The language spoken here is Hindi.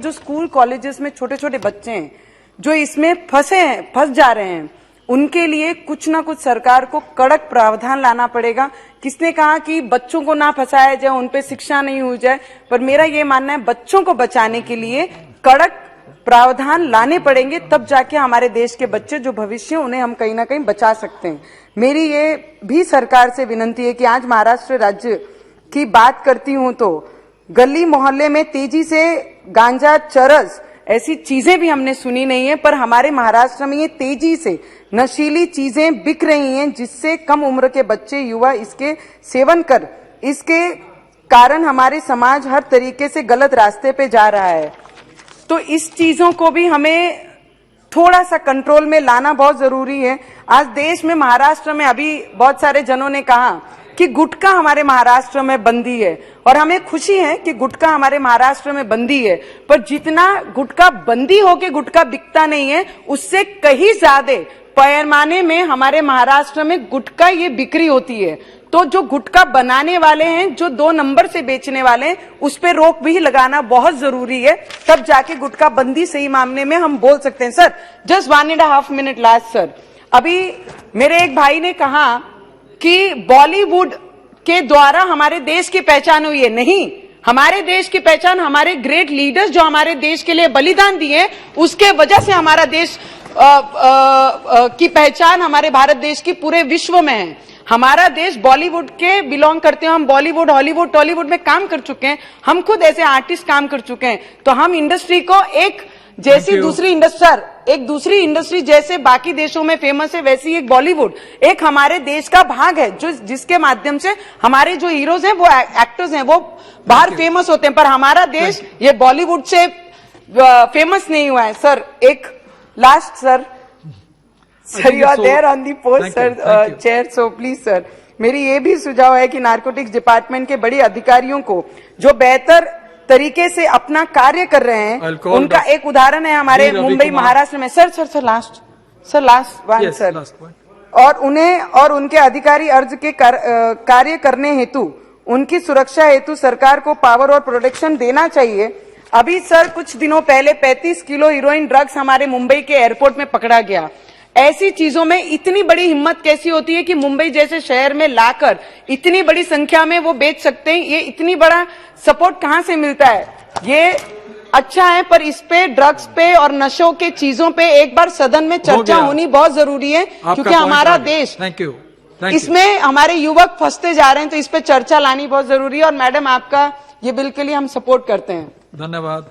जो स्कूल कॉलेजेस में छोटे छोटे बच्चे हैं जो इसमें फंस जा रहे हैं, उनके लिए कुछ ना कुछ सरकार को कड़क प्रावधान लाना पड़ेगा। किसने कहा कि बच्चों को ना फंसाया जाए, उन पे शिक्षा नहीं हो जाए, पर मेरा ये मानना है बच्चों को बचाने के लिए कड़क प्रावधान लाने पड़ेंगे, तब जाके हमारे देश के बच्चे जो भविष्य उन्हें हम कहीं ना कहीं बचा सकते हैं। मेरी ये भी सरकार से विनती है कि आज महाराष्ट्र राज्य की बात करती हूं तो गली मोहल्ले में तेजी से गांजा, चरस ऐसी चीजें भी हमने सुनी नहीं है, पर हमारे महाराष्ट्र में ये तेजी से नशीली चीजें बिक रही हैं, जिससे कम उम्र के बच्चे, युवा इसके सेवन कर इसके कारण हमारे समाज हर तरीके से गलत रास्ते पे जा रहा है। तो इस चीजों को भी हमें थोड़ा सा कंट्रोल में लाना बहुत जरूरी है। आज देश में, महाराष्ट्र में अभी बहुत सारे जनों ने कहा कि गुटखा हमारे महाराष्ट्र में बंदी है, और हमें खुशी है कि गुटखा हमारे महाराष्ट्र में बंदी है, पर जितना गुटखा बंदी होके गुटखा बिकता नहीं है, उससे कहीं ज्यादा पैमाने में हमारे महाराष्ट्र में गुटखा ये बिक्री होती है। तो जो गुटखा बनाने वाले हैं, जो 2 नंबर से बेचने वाले हैं, उस पर रोक भी लगाना बहुत जरूरी है, तब जाके गुटखा बंदी सही मामले में हम बोल सकते हैं। Sir, just 1.5 minute last sir, अभी मेरे एक भाई ने कहा कि बॉलीवुड के द्वारा हमारे देश की पहचान हुई है। नहीं, हमारे देश की पहचान हमारे ग्रेट लीडर्स जो हमारे देश के लिए बलिदान दिए, उसके वजह से हमारा देश की पहचान हमारे भारत देश की पूरे विश्व में है। हमारा देश बॉलीवुड के बिलोंग करते हैं, हम बॉलीवुड, हॉलीवुड, टॉलीवुड में काम कर चुके हैं, हम खुद ऐसे आर्टिस्ट काम कर चुके हैं। तो हम इंडस्ट्री को एक जैसी दूसरी इंडस्ट्री जैसे बाकी देशों में फेमस है, वैसी एक बॉलीवुड एक हमारे देश का भाग है, जो जिसके माध्यम से हमारे जो हीरोज हैं, वो एक्टर्स हैं, वो बाहर फेमस होते हैं, पर हमारा देश ये बॉलीवुड से फेमस नहीं हुआ है। सर, एक last sir, you are there on the post sir, chair, so please sir, मेरी ये भी सुझाव है कि नारकोटिक्स डिपार्टमेंट के बड़े अधिकारियों को जो बेहतर तरीके से अपना कार्य कर रहे हैं, उनका एक उदाहरण है हमारे मुंबई, महाराष्ट्र में। सर लास्ट वन सर, और उन्हें और उनके अधिकारी अर्ज के कार्य करने हेतु, उनकी सुरक्षा हेतु सरकार को पावर और प्रोटेक्शन देना चाहिए। अभी सर कुछ दिनों पहले 35 किलो हीरोइन ड्रग्स हमारे मुंबई के एयरपोर्ट में पकड़ा गया। ऐसी चीजों में इतनी बड़ी हिम्मत कैसी होती है कि मुंबई जैसे शहर में लाकर इतनी बड़ी संख्या में वो बेच सकते हैं? ये इतनी बड़ा सपोर्ट कहां से मिलता है? ये अच्छा है, पर इस पे, ड्रग्स पे और नशों के चीजों पे एक बार सदन में चर्चा होनी बहुत जरूरी है, क्योंकि हमारा देश, इसमें हमारे युवक फंसते जा रहे हैं, तो इस पे चर्चा लानी बहुत जरूरी है। और मैडम, आपका ये बिल के लिए हम सपोर्ट करते हैं। धन्यवाद।